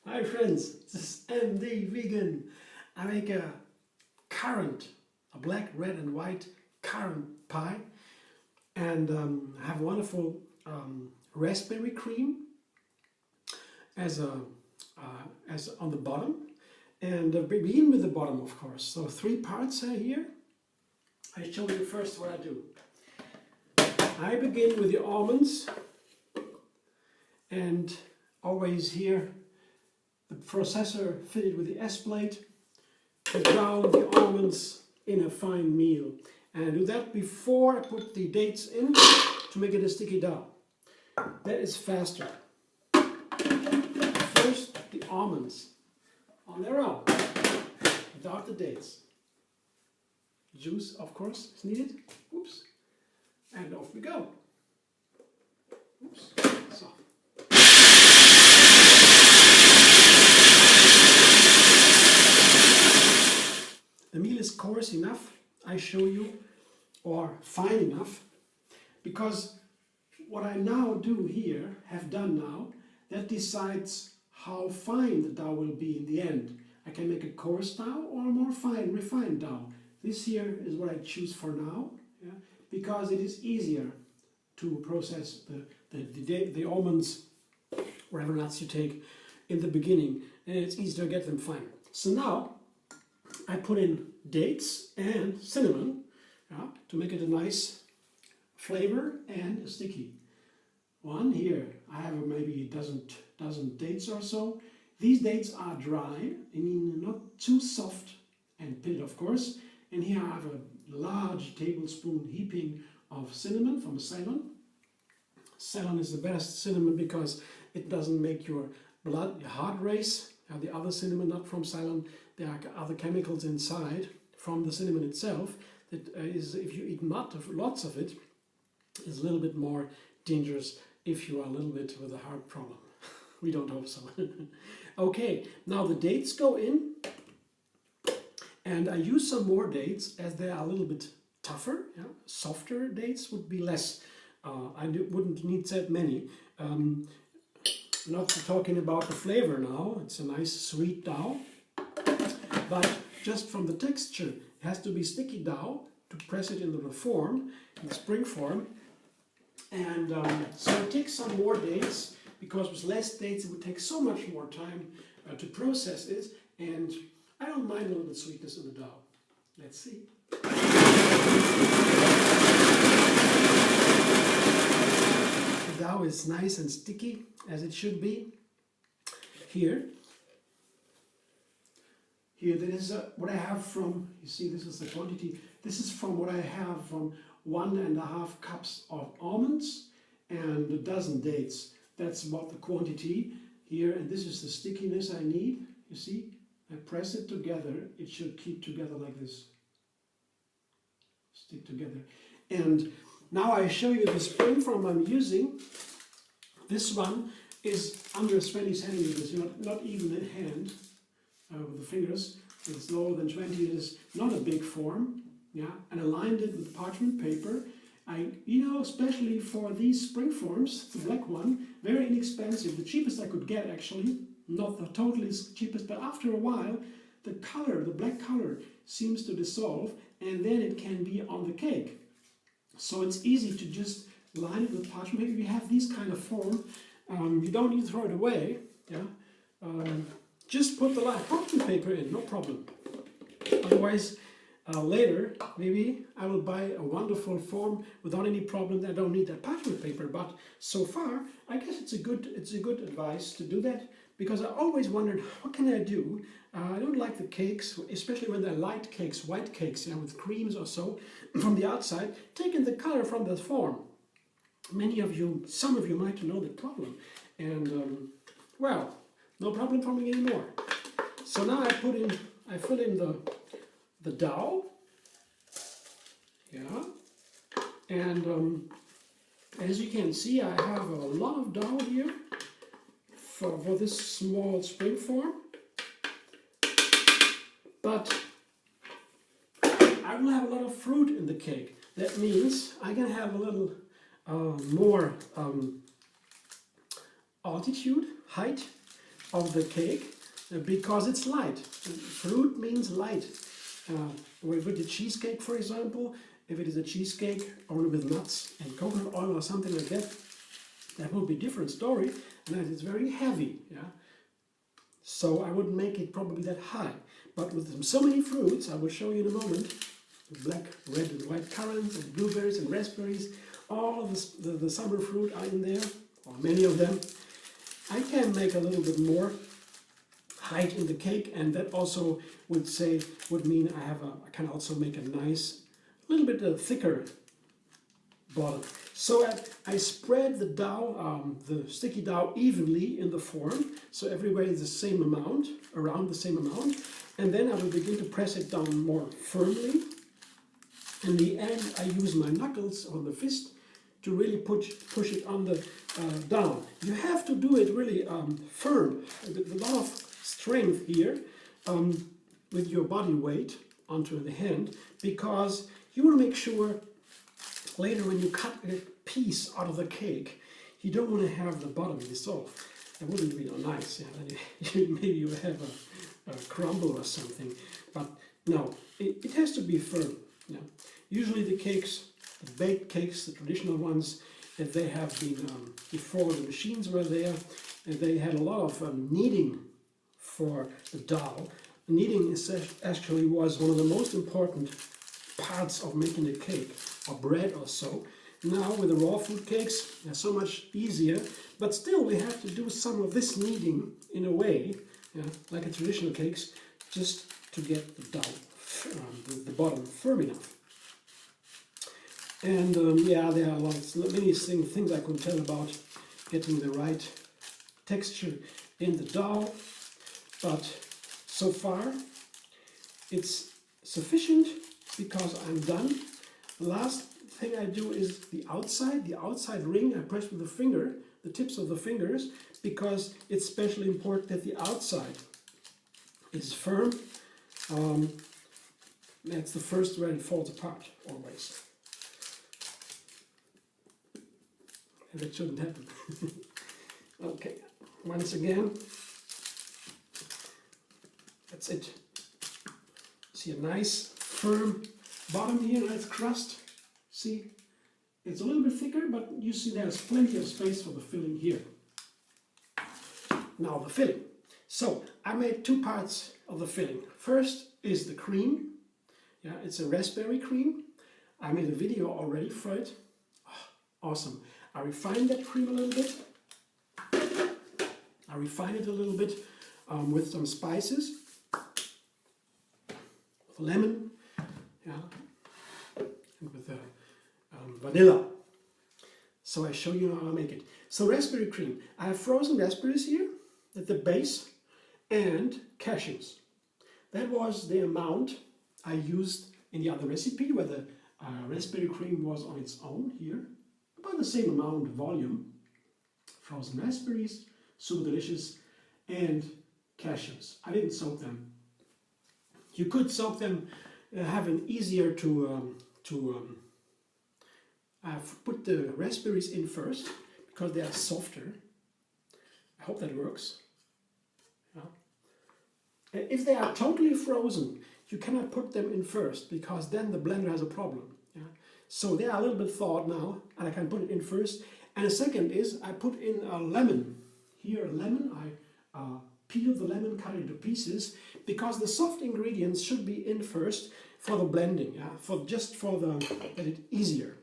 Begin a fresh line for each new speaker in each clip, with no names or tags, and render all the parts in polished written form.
Hi friends, this is MD Vegan. I make a currant, a black, red and white currant pie, and I have wonderful raspberry cream as on the bottom, and begin with the bottom, of course. So 3 parts are here. I show you first what I do. I begin with the almonds, and always here the processor fitted with the S plate to brown the almonds in a fine meal. And I do that before I put the dates in to make it a sticky dough. That is faster. First, the almonds on their own, without the dates. Juice, of course, is needed. Oops. And off we go. Oops. So. The meal is coarse enough, I show you, or fine enough, because what I now do here, have done now, that decides how fine the dough will be in the end. I can make a coarse dough or a more fine, refined dough. This here is what I choose for now, yeah, because it is easier to process the almonds, whatever nuts you take, in the beginning, and it's easier to get them finer. So now, I put in dates and cinnamon, yeah, to make it a nice flavor and sticky. One here, I have maybe a dozen dates or so. These dates are dry, I mean not too soft and pitted, of course. And here I have a large tablespoon heaping of cinnamon from Ceylon. Ceylon is the best cinnamon because it doesn't make your heart race. The other cinnamon, not from Ceylon, there are other chemicals inside from the cinnamon itself that is, if you eat lots of it, is a little bit more dangerous if you are a little bit with a heart problem. We don't hope so. Okay, now the dates go in, and I use some more dates as they are a little bit tougher. Yeah? Softer dates would be less. I wouldn't need that many. Not talking about the flavor now, it's a nice sweet dough, but just from the texture, it has to be sticky dough to press it into the form, in the spring form. And so it takes some more dates, because with less dates it would take so much more time to process it, and I don't mind a little bit sweetness in the dough. Let's see. The dough is nice and sticky, as it should be. Here, this is what I have from, you see, this is the quantity. This is from what I have from 1.5 cups of almonds and a dozen dates. That's about the quantity here, and this is the stickiness I need. You see, I press it together. It should keep together like this. Stick together. And now I show you the spring form I'm using. This one is under 20 centimeters, not even in hand with the fingers. It's lower than 20. It is not a big form, yeah. And I lined it with parchment paper. Especially for these spring forms, the black one, very inexpensive. The cheapest I could get, actually, not the totally cheapest, but after a while, the color, the black color, seems to dissolve, and then it can be on the cake. So it's easy to just line it with parchment paper. If you have these kind of form, you don't need to throw it away. Yeah, just put the parchment paper in, no problem. Otherwise, later maybe I will buy a wonderful form without any problem. I don't need that parchment paper. But so far, I guess it's a good advice to do that, because I always wondered, what can I do? I don't like the cakes, especially when they're light cakes, white cakes, with creams or so from the outside, taking the color from the form. Some of you might know the problem, and well, no problem for me anymore. So now I fill in the dough, yeah, and as you can see, I have a lot of dough here for this small spring form, but I will have a lot of fruit in the cake. That means I can have a little more altitude, height, of the cake because it's light. Fruit means light. With the cheesecake, for example, if it is a cheesecake only with nuts and coconut oil or something like that, that would be a different story, and it's very heavy. Yeah. So I wouldn't make it probably that high. But with so many fruits, I will show you in a moment, black, red and white currants and blueberries and raspberries, all the summer fruit are in there, or many of them. I can make a little bit more height in the cake, and that also would mean I can also make a nice, little bit thicker bottom. So I spread the dough, the sticky dough, evenly in the form, so everywhere is the same amount, around the same amount, and then I will begin to press it down more firmly. In the end, I use my knuckles or the fist to really push it on the down. You have to do it really firm, with a lot of strength here, with your body weight onto the hand, because you want to make sure later when you cut a piece out of the cake, you don't want to have the bottom dissolve. That wouldn't be nice. Yeah? Maybe you have a crumble or something, but no, it has to be firm. Yeah? Usually the cakes, the baked cakes, the traditional ones, if they have been, before the machines were there, and they had a lot of kneading for the dough. Kneading actually was one of the most important parts of making a cake, or bread or so. Now with the raw fruit cakes, they're so much easier, but still we have to do some of this kneading in a way, like a traditional cakes, just to get the dough, the bottom firm enough. And yeah, there are many things I can tell about getting the right texture in the dough, but so far it's sufficient because I'm done. The last thing I do is the outside ring I press with the finger, the tips of the fingers, because it's especially important that the outside is firm. That's the first where it falls apart, always. And that shouldn't happen. Okay, once again, that's it. See a nice firm bottom here, nice crust. See, it's a little bit thicker, but you see there's plenty of space for the filling here. Now the filling. So I made two parts of the filling. First is the cream. Yeah, it's a raspberry cream. I made a video already for it. Oh, awesome. I refined that cream a little bit. I refine it a little bit with some spices, with lemon, yeah, and with vanilla. So I show you how I make it. So raspberry cream. I have frozen raspberries here at the base and cashews. That was the amount I used in the other recipe where the raspberry cream was on its own here. About the same amount of volume. Frozen raspberries, super delicious, and cashews. I didn't soak them. You could soak them, have an easier I've put the raspberries in first because they are softer. I hope that works. Yeah. If they are totally frozen, you cannot put them in first because then the blender has a problem. Yeah. So they are a little bit thawed now, and I can put it in first. And the second is I put in a lemon. Here a lemon, I peel the lemon, cut it into pieces, because the soft ingredients should be in first for the blending, yeah, that it's easier.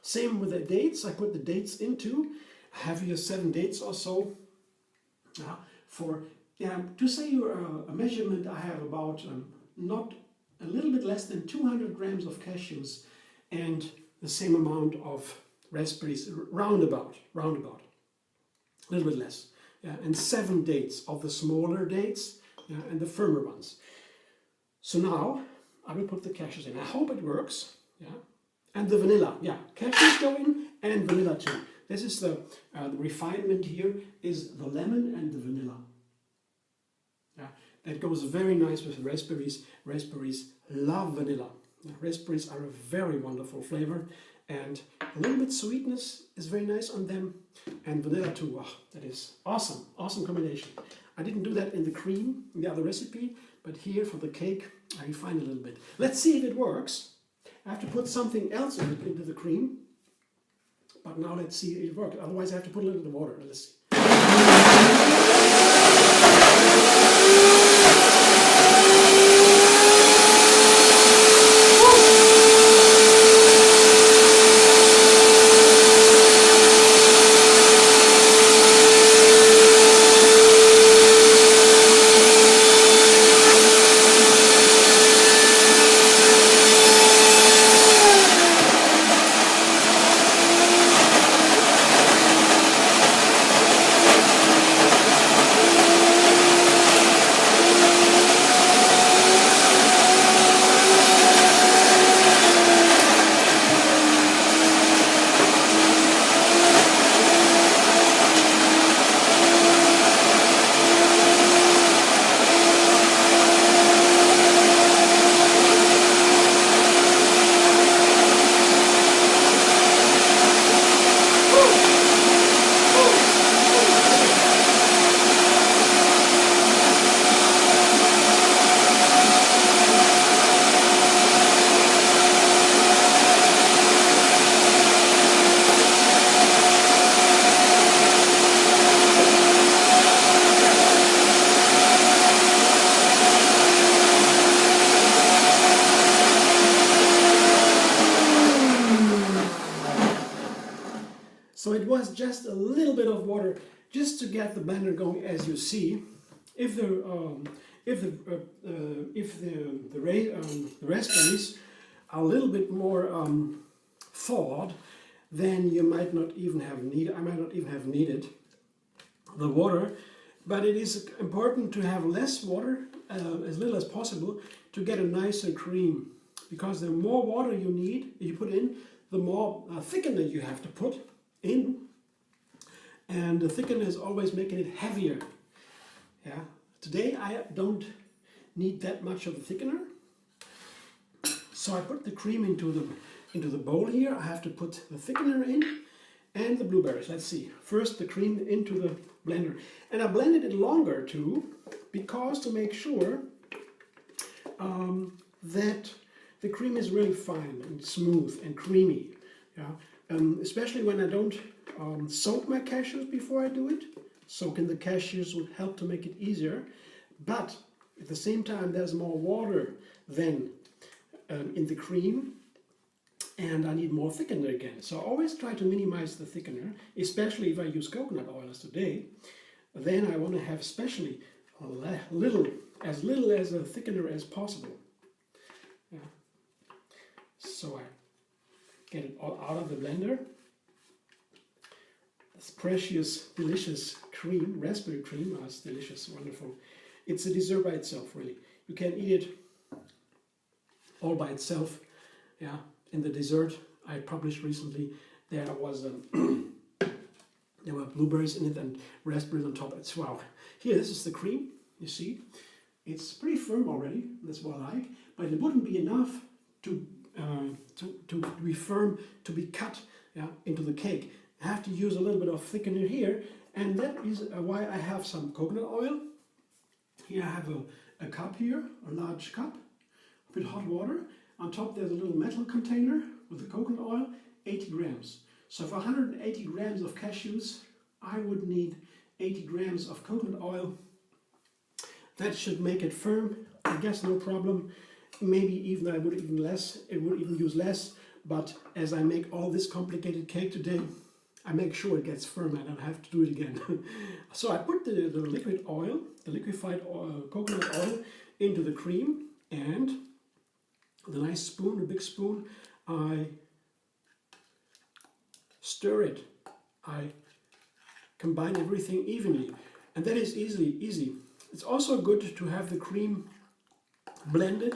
Same with the dates. I put the dates into. I have here 7 dates or so. To say a measurement, I have about not a little bit less than 200 grams of cashews and the same amount of raspberries, roundabout, a little bit less. Yeah, and 7 dates of the smaller dates, yeah, and the firmer ones. So now I will put the cashews in. I hope it works. Yeah. And the vanilla, yeah, cashews go in and vanilla too. This is the refinement here is the lemon and the vanilla. Yeah, that goes very nice with raspberries. Raspberries love vanilla. Yeah, raspberries are a very wonderful flavor, and a little bit sweetness is very nice on them, and vanilla too. Wow, that is awesome, awesome combination. I didn't do that in the cream, in the other recipe, but here for the cake I refined a little bit. Let's see if it works. I have to put something else into the cream, but now let's see if it works. Otherwise I have to put a little bit of water. Let's see. So it was just a little bit of water just to get the blender going. As you see, if the raspberries are a little bit more thawed, then you might not even have needed. I might not even have needed the water. But it is important to have less water, as little as possible, to get a nicer cream. Because the more water you put in, the more thickener you have to put in, and the thickener is always making it heavier. Yeah. Today I don't need that much of a thickener, so I put the cream into the bowl here. I have to put the thickener in and the blueberries. Let's see. First the cream into the blender, and I blended it longer too, because to make sure that the cream is really fine and smooth and creamy. Yeah. Especially when I don't soak my cashews before I do it. Soaking the cashews would help to make it easier, but at the same time there's more water than in the cream, and I need more thickener again. So I always try to minimize the thickener, especially if I use coconut oil as today. Then I want to have especially as little as a thickener as possible. Yeah. So I get it all out of the blender. This precious, delicious cream, raspberry cream, it's delicious, wonderful. It's a dessert by itself, really. You can eat it all by itself. Yeah. In the dessert I published recently, there was there were blueberries in it and raspberries on top. It's wow. Here, this is the cream. You see, it's pretty firm already. That's what I like, but it wouldn't be enough to be firm, to be cut, yeah, into the cake. I have to use a little bit of thickener here, and that is why I have some coconut oil. Here I have a cup here, a large cup with hot water. On top there's a little metal container with the coconut oil, 80 grams. So for 180 grams of cashews, I would need 80 grams of coconut oil. That should make it firm, I guess, no problem. Maybe even I would even use less, but as I make all this complicated cake today, I make sure it gets firm. I don't have to do it again. So I put the liquid oil, the liquefied oil, coconut oil, into the cream, and with a nice spoon, a big spoon, I stir it. I combine everything evenly, and that is easy. It's also good to have the cream blended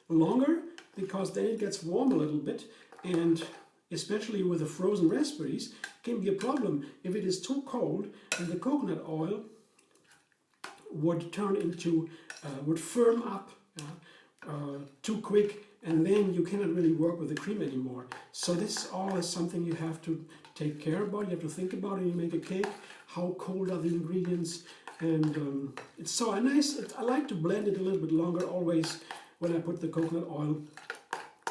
longer, because then it gets warm a little bit, and especially with the frozen raspberries, it can be a problem if it is too cold, and the coconut oil would turn into, would firm up too quick, and then you cannot really work with the cream anymore. So this all is something you have to take care about, you have to think about when you make a cake. How cold are the ingredients? and it's so nice. I like to blend it a little bit longer always when I put the coconut oil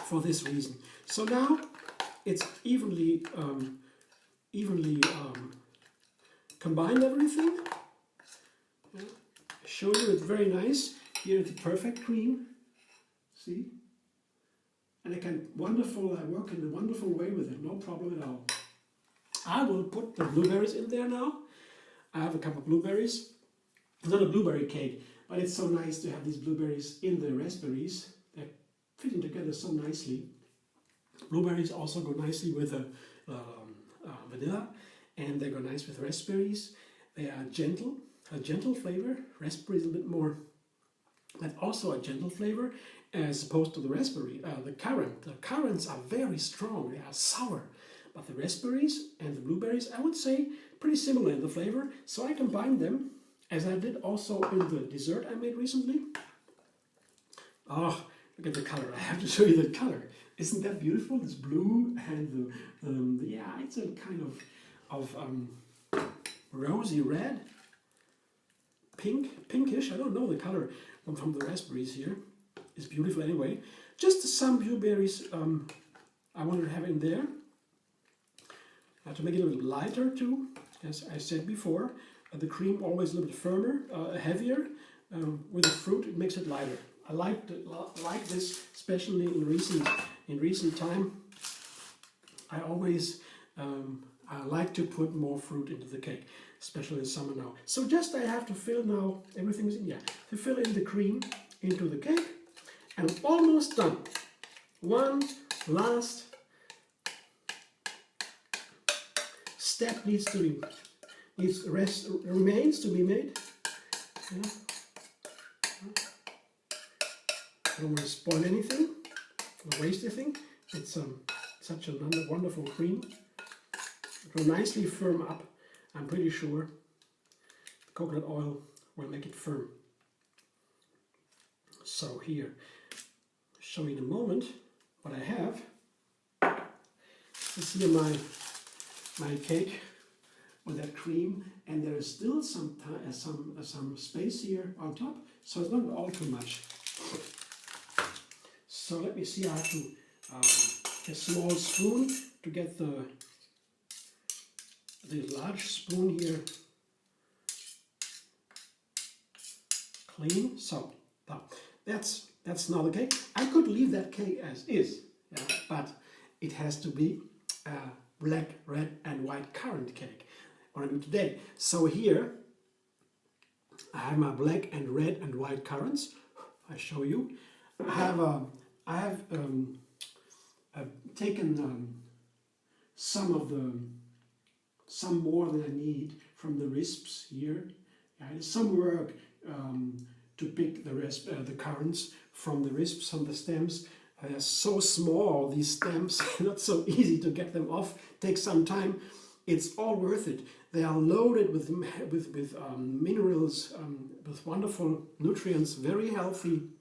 for this reason. So now it's evenly combined everything. Yeah. I show you it's very nice. Here it's the perfect cream. See? And I work in a wonderful way with it, no problem at all. I will put the blueberries in there now. I have a cup of blueberries. It's not a blueberry cake, but it's so nice to have these blueberries in the raspberries. They're fitting together so nicely. Blueberries also go nicely with vanilla, and they go nice with raspberries. They are gentle, a gentle flavor. Raspberries a bit more, but also a gentle flavor as opposed to the raspberry, the currant. The currants are very strong, they are sour. But the raspberries and the blueberries, I would say, pretty similar in the flavor. So I combine them, as I did also in the dessert I made recently. Oh, look at the color. I have to show you the color. Isn't that beautiful? This blue and yeah, it's a kind of rosy red, pinkish. I don't know the color from the raspberries here. It's beautiful anyway. Just some blueberries I wanted to have in there. To make it a little lighter too, as I said before. The cream always a little bit firmer, heavier. With the fruit, it makes it lighter. I like this, especially in recent time. I always I like to put more fruit into the cake, especially in summer now. So just I have to fill now, everything's in, yeah, to fill in the cream into the cake, and I'm almost done. One last step remains to be made. Yeah. I don't want to spoil anything, or waste anything. It's such a wonderful cream. It will nicely firm up. I'm pretty sure the coconut oil will make it firm. So here, I'll show you in a moment what I have. This is here my cake with that cream, and there is still some space here on top, so it's not all too much. So let me see. I have to a small spoon to get the large spoon here clean. So now that's now the cake. I could leave that cake as is, yeah, but it has to be black, red, and white currant cake. What I do today. So here I have my black and red and white currants. I show you. I have taken some more than I need from the risps here. It's some work to pick the currants from the risps, from the stems. They're so small, these stems, not so easy to get them off. Takes some time. It's all worth it. They are loaded with minerals, with wonderful nutrients, very healthy.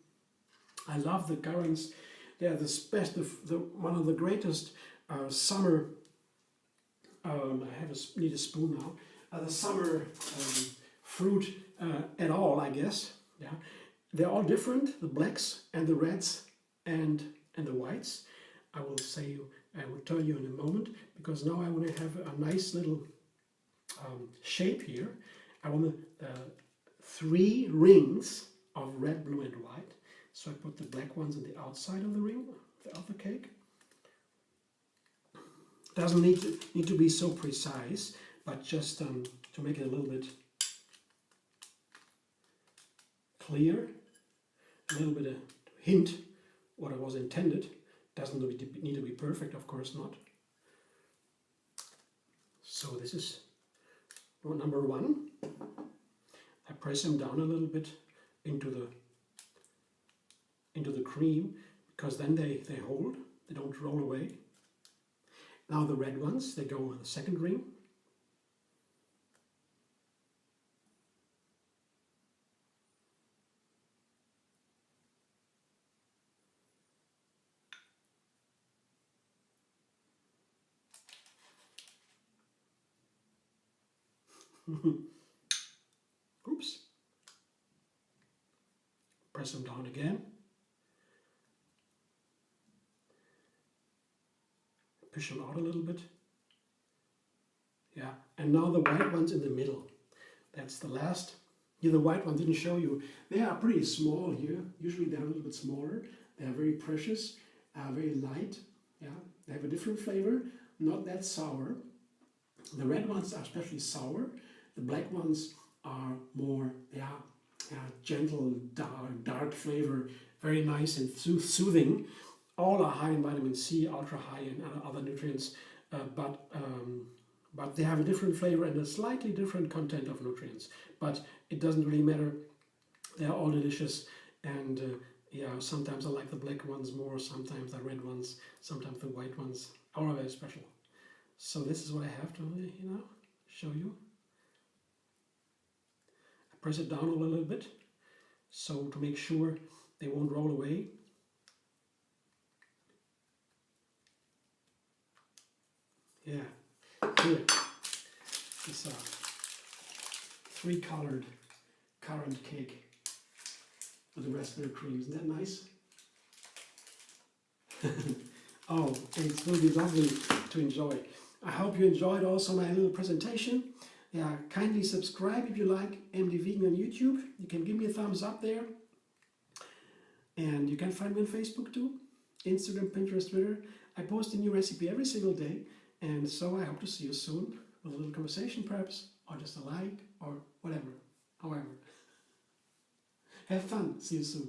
I love the currants. They are one of the greatest summer. Need a spoon now. The summer fruit at all, I guess. Yeah, they're all different. The blacks and the reds and the whites. I will tell you in a moment, because now I want to have a nice little shape here. I want 3 rings of red, blue, and white. So I put the black ones on the outside of the ring of the cake. Doesn't need to be so precise, but just to make it a little bit clear, a little bit of hint what it was intended. Doesn't need to be perfect, of course not. So this is number 1. I press them down a little bit into the cream, because then they hold, they don't roll away. Now the red ones, they go on the second ring. Oops. Press them down again. Push them out a little bit. Yeah, and now the white ones in the middle. That's the last. Here the white one didn't show you. They are pretty small here. Usually they're a little bit smaller. They are very precious, very light. Yeah, they have a different flavor, not that sour. The red ones are especially sour. The black ones are more, gentle, dark flavor, very nice and soothing. All are high in vitamin C, ultra high in other nutrients, but they have a different flavor and a slightly different content of nutrients. But it doesn't really matter. They are all delicious, and sometimes I like the black ones more, sometimes the red ones, sometimes the white ones. All are very special. So this is what I have to show you. I press it down a little bit, so to make sure they won't roll away. Yeah, here is a 3-colored currant cake with the raspberry cream. Isn't that nice? Oh, and it will be lovely to enjoy. I hope you enjoyed also my little presentation. Yeah, kindly subscribe if you like MD Vegan on YouTube. You can give me a thumbs up there. And you can find me on Facebook too. Instagram, Pinterest, Twitter. I post a new recipe every single day. And so I hope to see you soon with a little conversation perhaps, or just a like, or whatever, however. Have fun. See you soon.